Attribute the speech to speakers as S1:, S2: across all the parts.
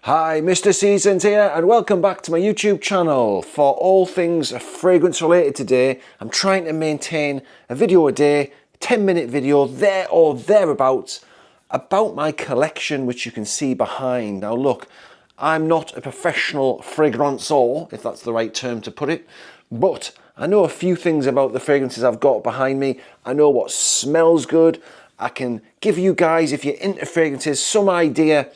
S1: Hi, Mr. Seasons here, and welcome back to my YouTube channel for all things fragrance related today. I'm trying to maintain a video a day, 10-minute video there or thereabouts, about my collection, which you can see behind. Now look, I'm not a professional fragranceur, if that's the right term to put it, but I know a few things about the fragrances I've got behind me. I know what smells good. I can give you guys, if you're into fragrances, some idea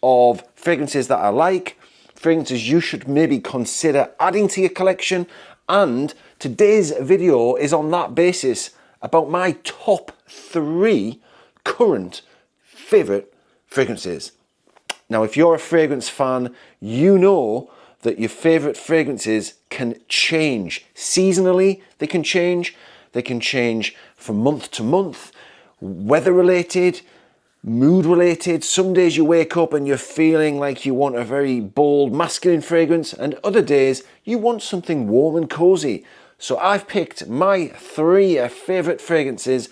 S1: of fragrances that I like, fragrances you should maybe consider adding to your collection, and today's video is on that basis about my top 3 current favourite fragrances. Now, if you're a fragrance fan, you know that your favourite fragrances can change. Seasonally, they can change. They can change from month to month, weather related, mood related. Some days you wake up and you're feeling like you want a very bold masculine fragrance, and other days you want something warm and cozy. So I've picked my 3 favourite fragrances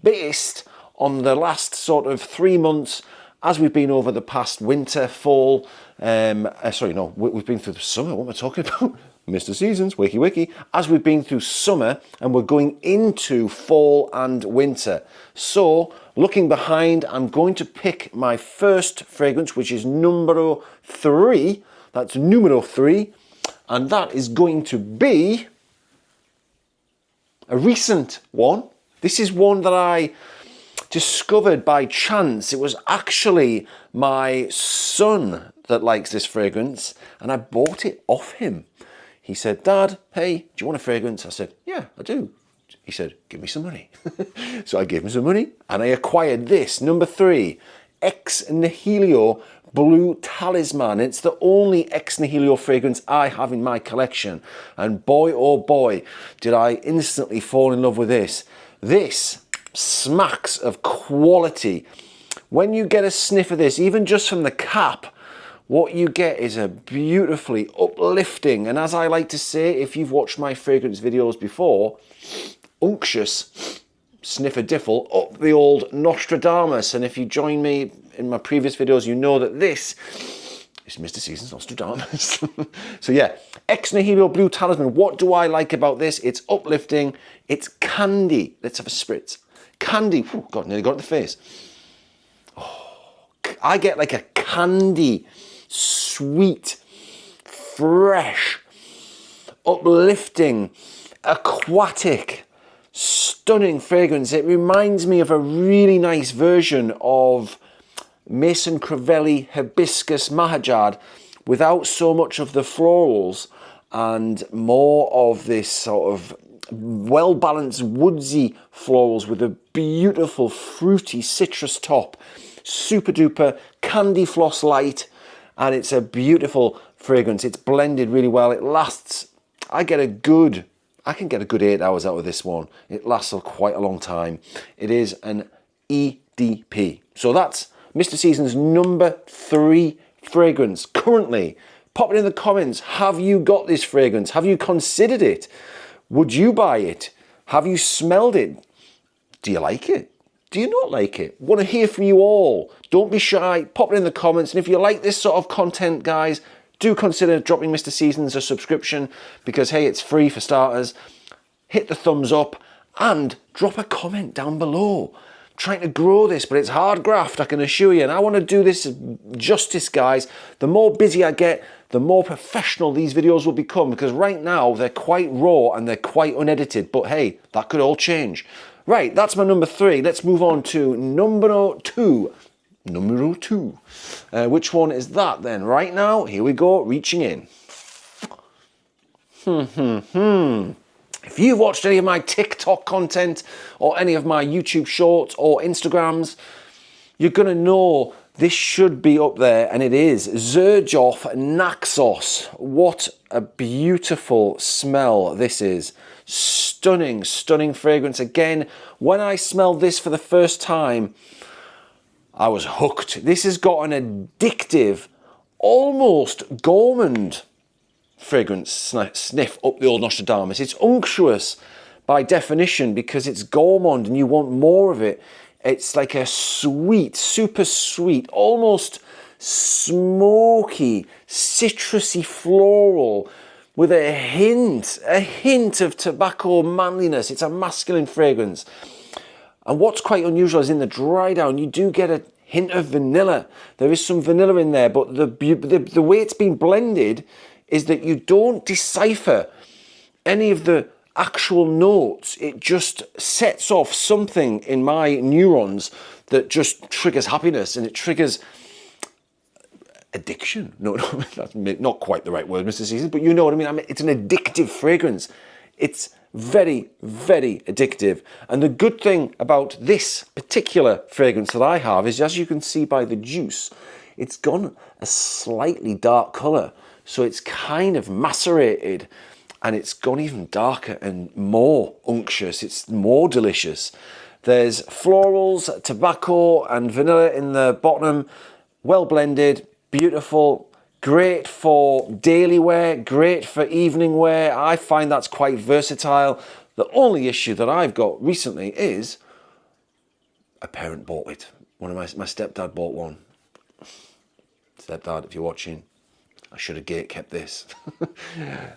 S1: based on the last sort of 3 months as we've been over the past winter, fall, we've been through the summer. What am I talking about? Mr. Seasons, wakey wakey. As we've been through summer and we're going into fall and winter. So, looking behind, I'm going to pick my first fragrance, which is numero 3. That's numero 3. And that is going to be a recent one. This is one that I discovered by chance. It was actually my son that likes this fragrance, and I bought it off him. He said, "Dad, hey, do you want a fragrance?" I said, "Yeah, I do." He said, "Give me some money." So I gave him some money and I acquired this, number 3, Ex Nihilo Blue Talisman. It's the only Ex Nihilo fragrance I have in my collection. And boy, oh boy, did I instantly fall in love with this. This smacks of quality. When you get a sniff of this, even just from the cap, what you get is a beautifully uplifting, and as I like to say, if you've watched my fragrance videos before, unctuous sniffer diffle up the old Nostradamus. And if you join me in my previous videos, you know that this is Mr. Seasons Nostradamus. So yeah, Ex Nihilo Blue Talisman. What do I like about this? It's uplifting, it's candy. Let's have a spritz. Candy, oh God, nearly got it in the face. Oh, I get like a candy, sweet, fresh, uplifting, aquatic, stunning fragrance. It reminds me of a really nice version of Mason Crivelli Hibiscus Mahajad without so much of the florals and more of this sort of well-balanced woodsy florals with a beautiful fruity citrus top. Super duper candy floss light, and it's a beautiful fragrance. It's blended really well. It lasts, I can get a good 8 hours out of this one. It lasts quite a long time. It is an EDP. So that's Mr. Seasons' number 3 fragrance currently. Pop it in the comments. Have you got this fragrance? Have you considered it? Would you buy it? Have you smelled it? Do you like it? Do you not like it? Want to hear from you all. Don't be shy. Pop it in the comments. And if you like this sort of content, guys, do consider dropping Mr. Seasons a subscription, because, hey, it's free for starters. Hit the thumbs up and drop a comment down below. I'm trying to grow this, but it's hard graft, I can assure you. And I want to do this justice, guys. The more busy I get, the more professional these videos will become, because right now they're quite raw and they're quite unedited. But hey, that could all change. Right, that's my number 3. Let's move on to numero 2. Numero 2. Which one is that then? Right now, here we go, reaching in. If you've watched any of my TikTok content or any of my YouTube shorts or Instagrams, you're going to know this should be up there, and it is Xerjoff Naxos. What a beautiful smell this is. Stunning, stunning fragrance. Again, when I smelled this for the first time, I was hooked. This has got an addictive, almost gourmand fragrance sniff up the old Nostradamus. It's unctuous by definition because it's gourmand and you want more of it. It's like a sweet, super sweet, almost smoky, citrusy floral with a hint of tobacco manliness. It's a masculine fragrance. And what's quite unusual is in the dry down, you do get a hint of vanilla. There is some vanilla in there, but the way it's been blended is that you don't decipher any of the actual notes. It just sets off something in my neurons that just triggers happiness, and it triggers addiction. No, that's not quite the right word, Mr. Season, but you know what I mean. It's an addictive fragrance. It's very, very addictive. And the good thing about this particular fragrance that I have is, as you can see by the juice, it's gone a slightly dark color. So it's kind of macerated, and it's gone even darker and more unctuous. It's more delicious. There's florals, tobacco, and vanilla in the bottom. Well blended, beautiful, great for daily wear, great for evening wear. I find that's quite versatile. The only issue that I've got recently is a parent bought it. One of my stepdad bought one. Stepdad, if you're watching, I should have gate kept this.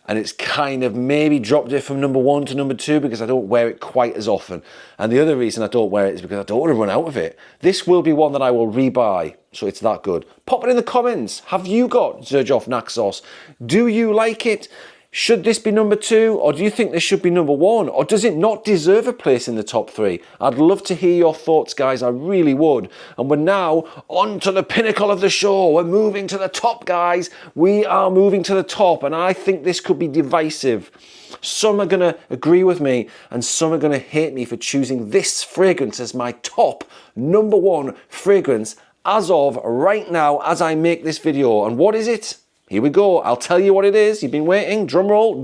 S1: And it's kind of maybe dropped it from number 1 to number 2 because I don't wear it quite as often. And the other reason I don't wear it is because I don't want to run out of it. This will be one that I will rebuy, so it's that good. Pop it in the comments. Have you got Xerjoff Naxos? Do you like it? Should this be number 2, or do you think this should be number 1, or does it not deserve a place in the top 3? I'd love to hear your thoughts, guys. I really would. And we're now on to the pinnacle of the show. We're moving to the top, guys. We are moving to the top, and I think this could be divisive. Some are going to agree with me, and some are going to hate me for choosing this fragrance as my top number 1 fragrance as of right now as I make this video. And what is it? Here we go. I'll tell you what it is. You've been waiting. Drum roll.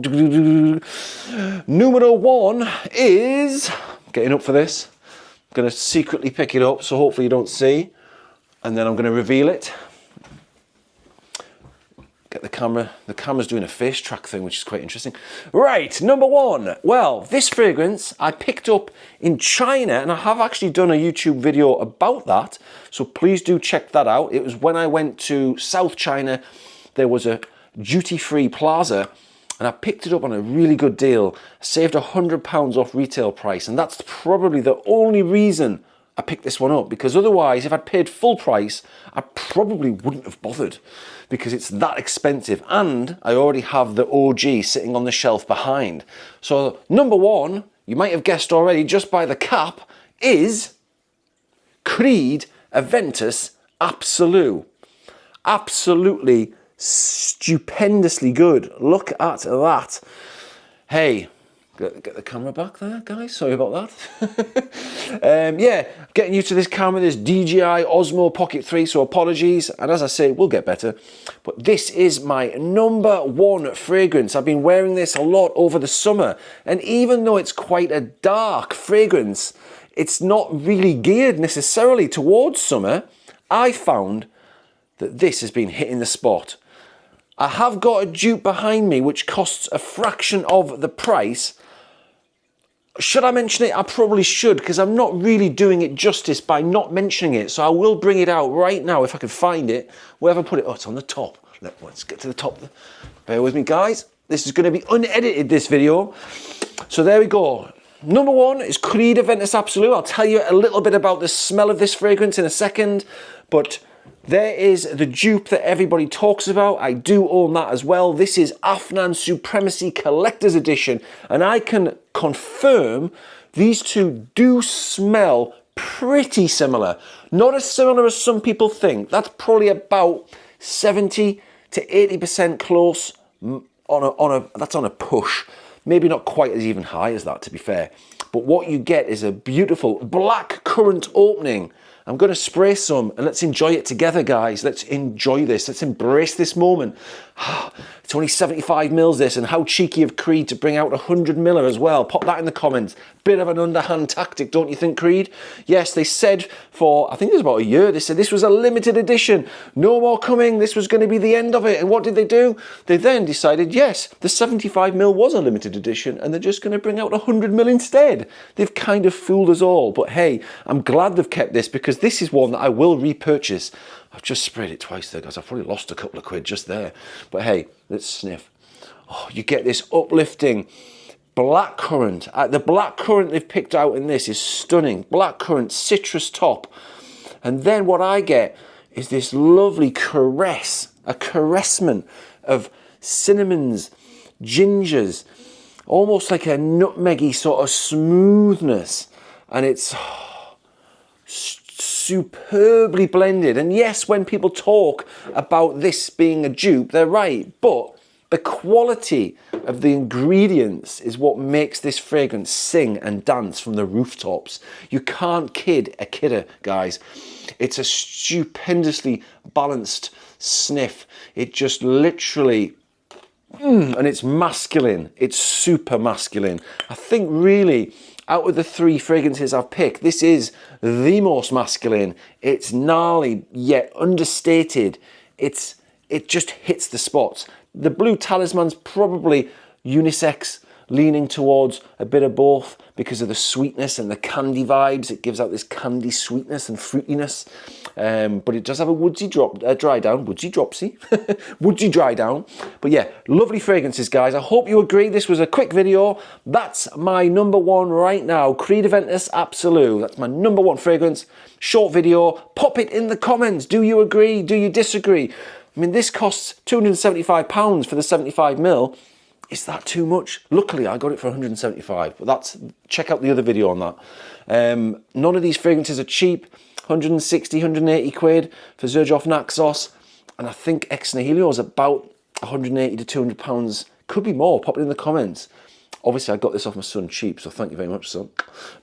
S1: Numero 1 is... Getting up for this. I'm going to secretly pick it up, so hopefully you don't see. And then I'm going to reveal it. Get the camera. The camera's doing a face track thing, which is quite interesting. Right, number 1. Well, this fragrance I picked up in China, and I have actually done a YouTube video about that. So please do check that out. It was when I went to South China. There was a duty-free plaza, and I picked it up on a really good deal. I saved £100 off retail price, and that's probably the only reason I picked this one up, because otherwise, if I'd paid full price, I probably wouldn't have bothered, because it's that expensive, and I already have the OG sitting on the shelf behind. So number 1, you might have guessed already just by the cap, is Creed Aventus Absolute. Absolutely stupendously good. Look at that. Hey, get the camera back there, guys. Sorry about that. Yeah, getting used to this camera, this DJI Osmo Pocket 3, so apologies. And as I say, we'll get better. But this is my number 1 fragrance. I've been wearing this a lot over the summer. And even though it's quite a dark fragrance, it's not really geared necessarily towards summer. I found that this has been hitting the spot. I have got a dupe behind me which costs a fraction of the price. Should I mention it? I probably should, because I'm not really doing it justice by not mentioning it. So I will bring it out right now if I can find it. Where have I put it? Oh, it's on the top. Let's get to the top. Bear with me, guys. This is going to be unedited, this video. So there we go. Number 1 is Creed Aventus Absolute. I'll tell you a little bit about the smell of this fragrance in a second, but there is the dupe that everybody talks about. I do own that as well. This is Afnan Supremacy Collector's Edition, and I can confirm these two do smell pretty similar. Not as similar as some people think. That's probably about 70 to 80% close that's on a push. Maybe not quite as even high as that, to be fair. But what you get is a beautiful black currant opening. I'm going to spray some, and let's enjoy it together, guys. Let's enjoy this. Let's embrace this moment. It's only 75 mils this, and how cheeky of Creed to bring out 100 miller as well. Pop that in the comments. Bit of an underhand tactic, don't you think, Creed? Yes, they said for, I think it was about a year, they said this was a limited edition. No more coming. This was going to be the end of it. And what did they do? They then decided, yes, the 75 mil was a limited edition, and they're just going to bring out 100 mil instead. They've kind of fooled us all. But hey, I'm glad they've kept this, because because this is one that I will repurchase. I've just sprayed it twice there, guys. I've probably lost a couple of quid just there. But hey, let's sniff. Oh, you get this uplifting blackcurrant. The blackcurrant they've picked out in this is stunning. Blackcurrant, citrus top. And then what I get is this lovely caress, a caressment of cinnamons, gingers, almost like a nutmeggy sort of smoothness. And it's superbly blended. And yes, when people talk about this being a dupe, they're right. But the quality of the ingredients is what makes this fragrance sing and dance from the rooftops. You can't kid a kidder, guys. It's a stupendously balanced sniff. It just literally, and it's masculine. It's super masculine. I think really, out of the 3 fragrances I've picked, this is the most masculine. It's gnarly, yet understated. It just hits the spots. The Blue Talisman's probably unisex, leaning towards a bit of both because of the sweetness and the candy vibes. It gives out this candy sweetness and fruitiness. But it does have a woodsy dry down. Woodsy dropsy. Woodsy dry down. But yeah, lovely fragrances, guys. I hope you agree. This was a quick video. That's my number 1 right now. Creed Aventus Absolute. That's my number 1 fragrance. Short video. Pop it in the comments. Do you agree? Do you disagree? I mean, this costs £275 for the 75ml. Is that too much? Luckily, I got it for 175, but check out the other video on that. None of these fragrances are cheap. 160, 180 quid for Xerjoff Naxos. And I think Ex Nihilo is about 180 to 200 pounds. Could be more. Pop it in the comments. Obviously, I got this off my son cheap, so thank you very much, son.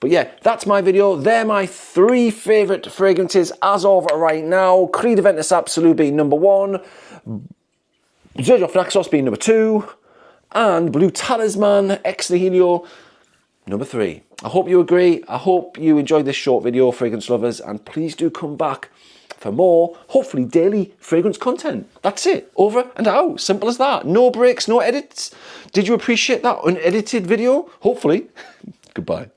S1: But yeah, that's my video. They're my 3 favourite fragrances as of right now. Creed Aventus Absolute being number 1. Xerjoff Naxos being number 2. And Blue Talisman Ex Nihilo number 3. I hope you agree. I hope you enjoyed this short video, fragrance lovers. And please do come back for more, hopefully daily fragrance content. That's it. Over and out. Simple as that. No breaks, no edits. Did you appreciate that unedited video? Hopefully. Goodbye.